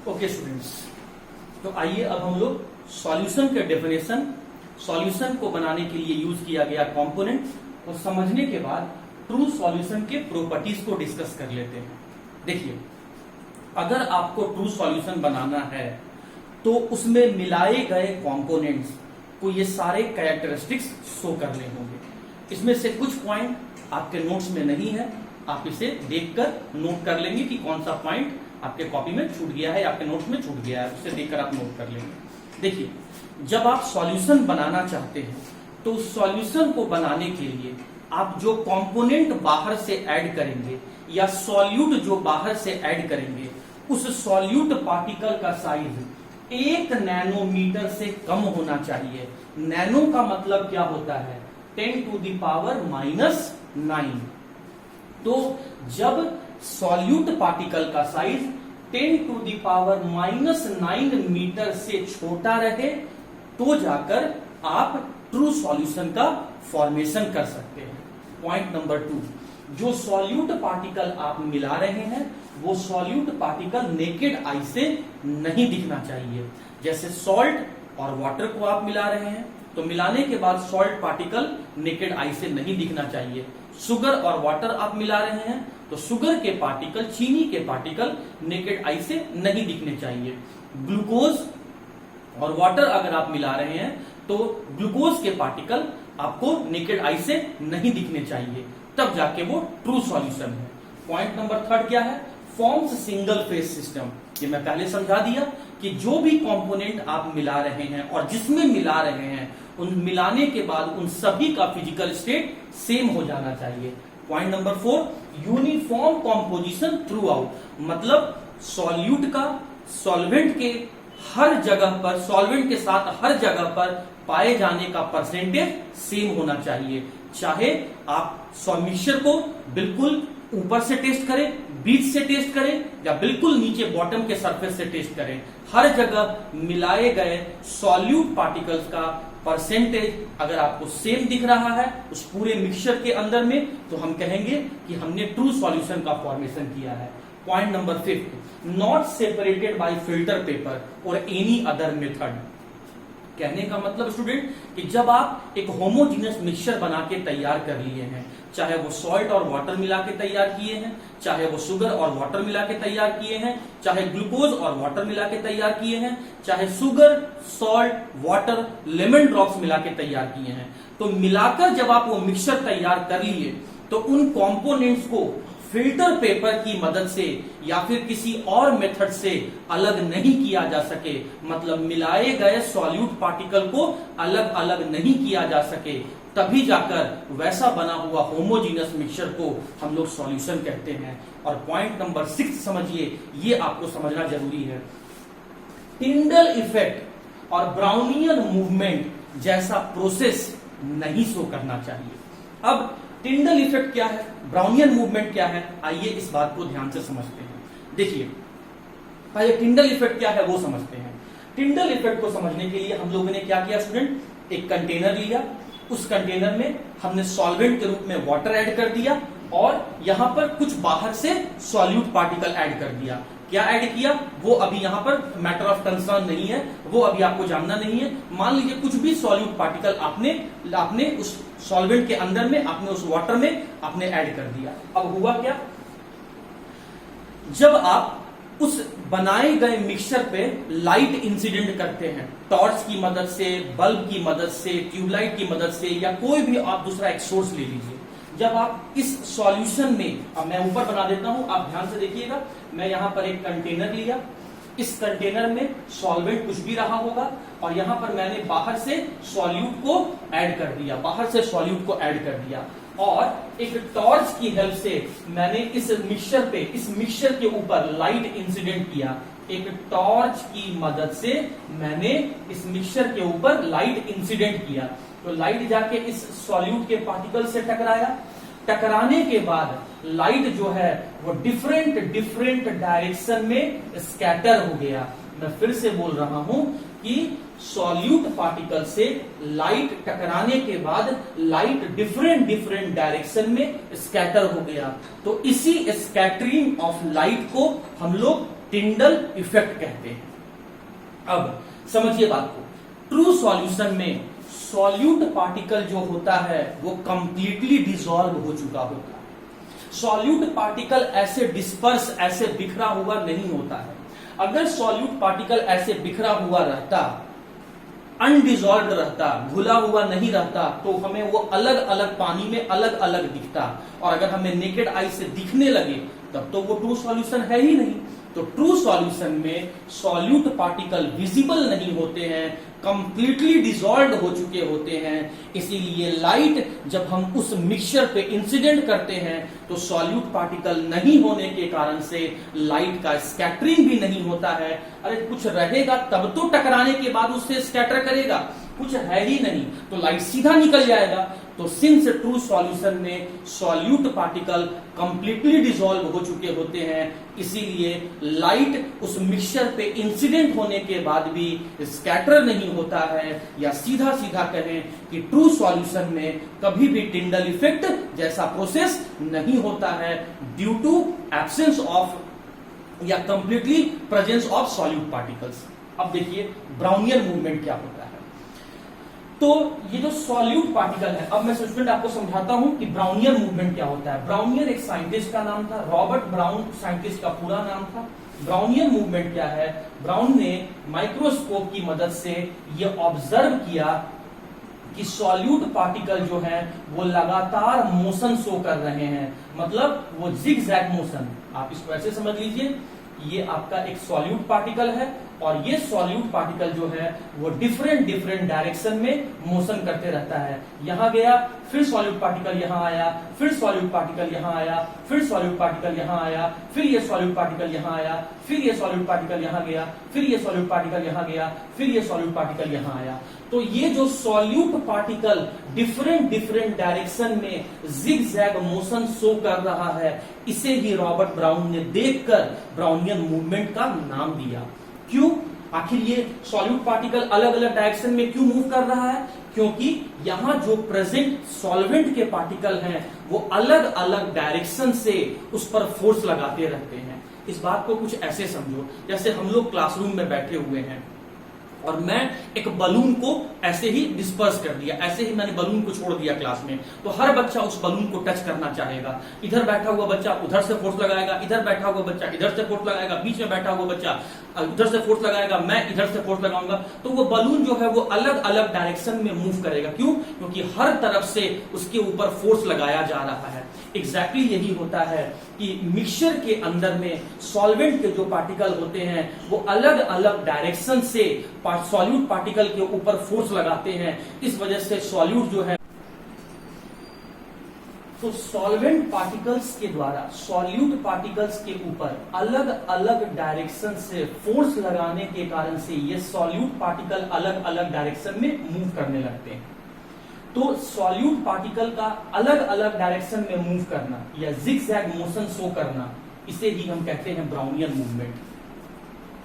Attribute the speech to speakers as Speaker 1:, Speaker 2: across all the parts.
Speaker 1: Okay students, तो आइए अब हम लोग सॉल्यूशन के डेफिनेशन, सॉल्यूशन को बनाने के लिए यूज किया गया कंपोनेंट और समझने के बाद ट्रू सॉल्यूशन के प्रॉपर्टीज को डिस्कस कर लेते हैं। देखिए, अगर आपको ट्रू सॉल्यूशन बनाना है तो उसमें मिलाए गए कंपोनेंट्स को ये सारे कैरेक्टरिस्टिक्स शो करने होंगे। इसमें से कुछ पॉइंट आपके नोट्स में नहीं है, आप इसे देखकर नोट कर लेंगे कि कौन सा पॉइंट आपके कॉपी में छूट गया है, आपके नोट्स में छूट गया है, उसे देखकर आप नोट कर लेंगे। देखिए, जब आप सॉल्यूशन बनाना चाहते हैं तो सॉल्यूशन को बनाने के लिए आप जो कंपोनेंट बाहर से ऐड करेंगे या सॉल्यूट जो बाहर से ऐड करेंगे, उस सॉल्यूट पार्टिकल का साइज 1 नैनोमीटर से कम होना चाहिए। नैनो का मतलब क्या होता है? 10⁻⁹ तो जब सॉल्यूट पार्टिकल का साइज 10⁻⁹ मीटर से छोटा रहे तो जाकर आप ट्रू सॉल्यूशन का फॉर्मेशन कर सकते हैं। पॉइंट नंबर 2, जो सॉल्यूट पार्टिकल आप मिला रहे हैं वो सॉल्यूट पार्टिकल नेकेड आई से नहीं दिखना चाहिए। जैसे सॉल्ट और वाटर को आप मिला रहे हैं तो मिलाने के बाद सॉल्ट पार्टिकल नेकेड आई से नहीं दिखना चाहिए। शुगर और वाटर आप मिला रहे हैं तो शुगर के पार्टिकल, चीनी के पार्टिकल नेकेड आई से नहीं दिखने चाहिए। ग्लूकोज और वाटर अगर आप मिला रहे हैं तो ग्लूकोज के पार्टिकल आपको नेकेड आई से नहीं दिखने चाहिए, तब जाके वो ट्रू सॉल्यूशन है। पॉइंट नंबर 3 क्या है? Forms single phase system. ये मैं पहले समझा दिया कि जो भी कंपोनेंट आप मिला रहे हैं और जिसमें मिला रहे हैं उन मिलाने के बाद उन सभी का फिजिकल स्टेट सेम हो जाना चाहिए। Point number 4, uniform composition through out, मतलब सॉल्यूट का सॉल्वेंट के हर जगह पर, सॉल्वेंट के साथ हर जगह पर पाए जाने का परसेंटेज सेम होना चाहिए। चाहे आप मिक्सचर को बिल्कुल ऊपर से टेस्ट करें, बीच से टेस्ट करें या बिल्कुल नीचे बॉटम के सरफेस से टेस्ट करें, हर जगह मिलाए गए सॉल्यूट पार्टिकल्स का परसेंटेज अगर आपको सेम दिख रहा है उस पूरे मिक्सचर के अंदर में, तो हम कहेंगे कि हमने ट्रू सॉल्यूशन का फॉर्मेशन किया है। Point number 5, not separated by filter paper और एनी अदर मेथड। कहने का मतलब स्टूडेंट कि जब आप एक होमोजीनियस मिक्सचर बना के तैयार कर लिए हैं, चाहे वो सॉल्ट और वाटर मिला के तैयार किए हैं, चाहे वो शुगर और वाटर मिला के तैयार किए हैं, चाहे ग्लूकोज और वाटर मिला के तैयार किए हैं, चाहे sugar, salt, water, lemon drops मिला के तैयार किए हैं, तो मिलाकर जब आप वो मिक्सचर तैयार कर लिए तो उन कंपोनेंट्स को फिल्टर पेपर की मदद से या फिर किसी और मेथड से अलग नहीं किया जा सके, मतलब मिलाए गए सॉल्यूट पार्टिकल को अलग अलग नहीं किया जा सके, तभी जाकर वैसा बना हुआ होमोजीनियस मिक्सचर को हम लोग सॉल्यूशन कहते हैं। और पॉइंट नंबर 6 समझिए, ये आपको समझना जरूरी है। टिंडल इफेक्ट और ब्राउनियन मूवमेंट जैसा प्रोसेस नहीं शो करना चाहिए। अब टिंडल इफेक्ट क्या है, ब्राउनियन मूवमेंट क्या है, आइए इस बात को ध्यान से समझते हैं। देखिए, पहले टिंडल इफेक्ट क्या है वो समझते हैं। टिंडल इफेक्ट को समझने के लिए हम लोगों ने क्या किया स्टूडेंट, एक कंटेनर लिया, उस कंटेनर में हमने सॉल्वेंट के रूप में वाटर ऐड कर दिया और यहां पर कुछ बाहर से सॉल्यूट पार्टिकल ऐड कर दिया। क्या ऐड किया वो अभी यहां पर मैटर ऑफ कंसर्न नहीं है, वो अभी आपको जानना नहीं है। मान लीजिए कुछ भी सॉल्यूट पार्टिकल आपने उस सॉल्वेंट के अंदर में, आपने उस वाटर में आपने ऐड कर दिया। अब हुआ क्या, जब आप उस बनाए गए मिक्सचर पे लाइट इंसिडेंट करते हैं, टॉर्च की मदद से, बल्ब की मदद से, ट्यूबलाइट की मदद से, या कोई भी आप दूसरा एक सोर्स ले लीजिए, जब आप इस सॉल्यूशन में, अब मैं ऊपर बना देता हूं, आप ध्यान से देखिएगा, मैं यहां पर एक कंटेनर लिया, इस कंटेनर में सॉल्वेंट कुछ भी रहा होगा और यहां पर मैंने बाहर से सॉल्यूट को ऐड कर दिया, बाहर से सॉल्यूट को ऐड कर दिया और एक टॉर्च की हेल्प से मैंने इस मिक्सचर के ऊपर लाइट इंसिडेंट किया। एक टॉर्च की मदद से मैंने इस मिक्सचर के ऊपर लाइट इंसिडेंट किया, तो लाइट जाके इस सॉल्यूट के पार्टिकल से टकराया, टकराने के बाद लाइट जो है वो डिफरेंट डायरेक्शन में स्कैटर हो गया। मैं फिर से बोल रहा हूं कि सॉल्यूट पार्टिकल से लाइट टकराने के बाद लाइट डिफरेंट डायरेक्शन में स्कैटर हो गया, तो इसी स्कैटरिंग ऑफ लाइट को हम लोग टिंडल इफेक्ट कहते हैं। अब समझिए बात को, ट्रू सॉल्यूशन में सॉल्यूट पार्टिकल जो होता है वो कंप्लीटली डिसॉल्व हो चुका होता है। सॉल्यूट पार्टिकल ऐसे डिस्पर्स, ऐसे बिखरा हुआ नहीं होता है। अगर सॉल्यूट पार्टिकल ऐसे बिखरा हुआ रहता, अनडिजॉल्व रहता, घुला हुआ नहीं रहता, तो हमें वो अलग अलग पानी में अलग अलग दिखता, और अगर हमें नेकेड आई से दिखने लगे तब तो वो ट्रू सॉल्यूशन है ही नहीं। तो ट्रू सॉल्यूशन में सॉल्यूट पार्टिकल विजिबल नहीं होते हैं, कंप्लीटली डिसॉल्व हो चुके होते हैं। इसीलिए लाइट जब हम उस मिक्सचर पे इंसिडेंट करते हैं तो सॉल्यूट पार्टिकल नहीं होने के कारण से लाइट का स्कैटरिंग भी नहीं होता है। अरे कुछ रहेगा तब तो टकराने के बाद उससे स्कैटर करेगा, कुछ है ही नहीं तो लाइट सीधा निकल जाएगा। तो सिंस ट्रू सॉल्यूशन में सॉल्यूट पार्टिकल कंप्लीटली डिसॉल्व हो चुके होते हैं, इसीलिए लाइट उस मिक्सचर पे इंसिडेंट होने के बाद भी स्कैटर नहीं होता है, या सीधा सीधा कहें कि ट्रू सॉल्यूशन में कभी भी टिंडल इफेक्ट जैसा प्रोसेस नहीं होता है, ड्यू टू एब्सेंस ऑफ या completely presence of solute particles. अब देखिए ब्राउनियन मूवमेंट क्या होता है। तो ये जो सॉल्यूट पार्टिकल है, अब मैं स्टूडेंट आपको समझाता हूं कि ब्राउनियन मूवमेंट क्या होता है। ब्राउनियन एक साइंटिस्ट का नाम था, रॉबर्ट ब्राउन साइंटिस्ट का पूरा नाम था। ब्राउनियन मूवमेंट क्या है? ब्राउन ने माइक्रोस्कोप की मदद से ये ऑब्जर्व किया कि सॉल्यूट पार्टिकल जो है वो लगातार मोशन शो कर रहे हैं, मतलब वो जिगजैग मोशन। आप इसको ऐसे समझ लीजिए, ये आपका एक सॉल्यूट पार्टिकल है और ये सॉल्यूट पार्टिकल जो है वो डिफरेंट डिफरेंट डायरेक्शन में मोशन करते रहता है। यहां गया, फिर सॉल्यूट पार्टिकल यहां आया, फिर सॉल्यूट पार्टिकल यहां आया, फिर सॉल्यूट पार्टिकल यहां आया, फिर ये सॉल्यूट पार्टिकल यहां आया, फिर ये सॉल्यूट पार्टिकल यहां गया, फिर ये सॉल्यूट पार्टिकल यहां गया, फिर ये सॉल्यूट पार्टिकल यहां आया। तो ये जो solute particle different different direction में जिगजैग मोशन शो कर रहा है, इसे ही रॉबर्ट ब्राउन ने देखकर ब्राउनियन मूवमेंट का नाम दिया। क्यों? आखिर ये सॉल्यूट पार्टिकल अलग अलग डायरेक्शन में क्यों मूव कर रहा है? क्योंकि यहां जो प्रेजेंट सॉल्वेंट के पार्टिकल हैं वो अलग अलग डायरेक्शन से उस पर फोर्स लगाते रहते हैं। इस बात को कुछ ऐसे समझो, जैसे हम लोग क्लासरूम में बैठे हुए हैं और मैं एक बलून को ऐसे ही डिस्पर्स कर दिया, ऐसे ही मैंने बलून को छोड़ दिया क्लास में, तो हर बच्चा उस बलून को टच करना चाहेगा। इधर बैठा हुआ बच्चा उधर से फोर्स लगाएगा, इधर बैठा हुआ बच्चा इधर से फोर्स लगाएगा, बीच में बैठा हुआ बच्चा उधर से फोर्स लगाएगा, मैं इधर से फोर्स लगाऊंगा, तो वो बलून जो है वो अलग अलग डायरेक्शन में मूव करेगा। क्यों? क्योंकि हर तरफ से उसके ऊपर फोर्स लगाया जा रहा है। एग्जैक्टली यही होता है कि मिक्सचर के अंदर में सॉल्वेंट के जो पार्टिकल होते हैं वो अलग अलग डायरेक्शन से सॉल्यूट पार्टिकल के ऊपर फोर्स लगाते हैं। इस वजह से सॉल्यूट जो है, तो सॉल्वेंट पार्टिकल्स के द्वारा सॉल्यूट पार्टिकल्स के ऊपर अलग अलग डायरेक्शन से फोर्स लगाने के कारण से ये सॉल्यूट पार्टिकल अलग अलग डायरेक्शन में मूव करने लगते हैं। तो सॉल्यूट पार्टिकल का अलग अलग डायरेक्शन में मूव करना या जिगजैग मोशन शो करना, इसे ही हम कहते हैं ब्राउनियन मूवमेंट।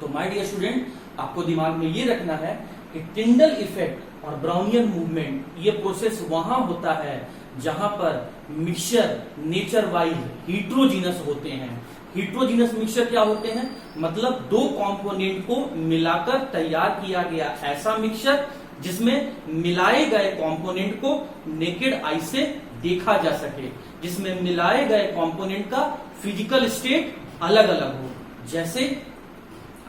Speaker 1: तो माय डियर स्टूडेंट, आपको दिमाग में ये रखना है कि टिंडल इफेक्ट और ब्राउनियन मूवमेंट ये प्रोसेस वहां होता है जहां पर मिक्सचर नेचर वाइज हीट्रोजीनस होते हैं। हीट्रोजीनस मिक्सचर क्या होते हैं? मतलब दो कंपोनेंट को मिलाकर तैयार किया गया ऐसा मिक्सचर जिसमें मिलाए गए कंपोनेंट को नेकेड आई से देखा जा सके, जिसमें मिलाए गए कंपोनेंट का फिजिकल स्टेट अलग अलग हो। जैसे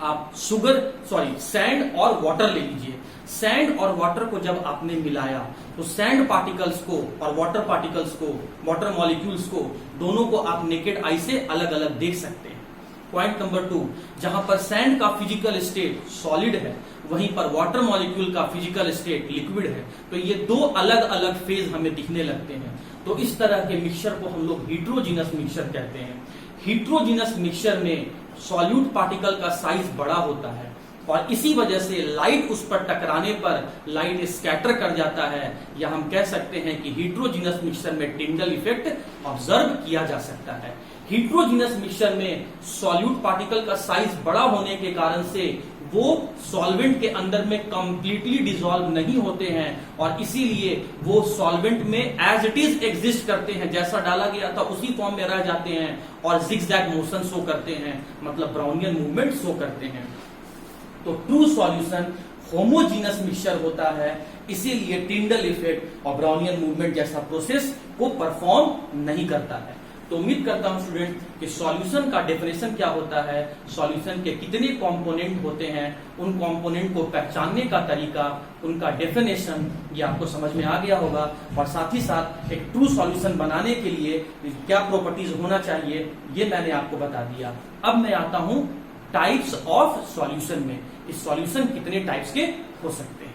Speaker 1: आप सैंड और वाटर ले लीजिए। सैंड और वाटर को जब आपने मिलाया तो सैंड पार्टिकल्स को और वाटर पार्टिकल्स को, वाटर मॉलिक्यूल्स को, दोनों को आप नेकेड आई से अलग अलग देख सकते हैं। पॉइंट नंबर 2, जहां पर सैंड का फिजिकल स्टेट सॉलिड है वहीं पर वाटर मॉलिक्यूल का फिजिकल स्टेट लिक्विड है, तो ये दो अलग अलग फेज हमें दिखने लगते हैं। तो इस तरह के मिक्सचर को हम लोग हीट्रोजीनस मिक्सचर कहते हैं। हीट्रोजीनस मिक्सचर में सॉल्यूट पार्टिकल का साइज बड़ा होता है और इसी वजह से लाइट उस पर टकराने पर लाइट स्कैटर कर जाता है, या हम कह सकते हैं कि हीट्रोजीनस मिक्सचर में टिंडल इफेक्ट ऑब्जर्व किया जा सकता है। हीट्रोजीनस मिक्सचर में सॉल्यूट पार्टिकल का साइज बड़ा होने के कारण से वो सॉल्वेंट के अंदर में कंप्लीटली डिसॉल्व नहीं होते हैं और इसीलिए वो सॉल्वेंट में एज इट इज एग्जिस्ट करते हैं, जैसा डाला गया था उसी फॉर्म में रह जाते हैं और जिगजैग मोशन शो करते हैं, मतलब ब्राउनियन मूवमेंट शो करते हैं। तो ट्रू सॉल्यूशन होमोजीनस मिक्सचर होता है, इसीलिए टिंडल इफेक्ट और ब्राउनियन मूवमेंट जैसा प्रोसेस को परफॉर्म नहीं करता है। तो उम्मीद करता हूं स्टूडेंट कि सॉल्यूशन का डेफिनेशन क्या होता है, सॉल्यूशन के कितने कंपोनेंट होते हैं, उन कंपोनेंट को पहचानने का तरीका, उनका डेफिनेशन ये आपको समझ में आ गया होगा और साथ ही साथ एक ट्रू सॉल्यूशन बनाने के लिए क्या प्रॉपर्टीज होना चाहिए ये मैंने आपको बता दिया। अब मैं आता हूं टाइप्स ऑफ सॉल्यूशन में, इस सॉल्यूशन कितने टाइप्स के हो सकते हैं।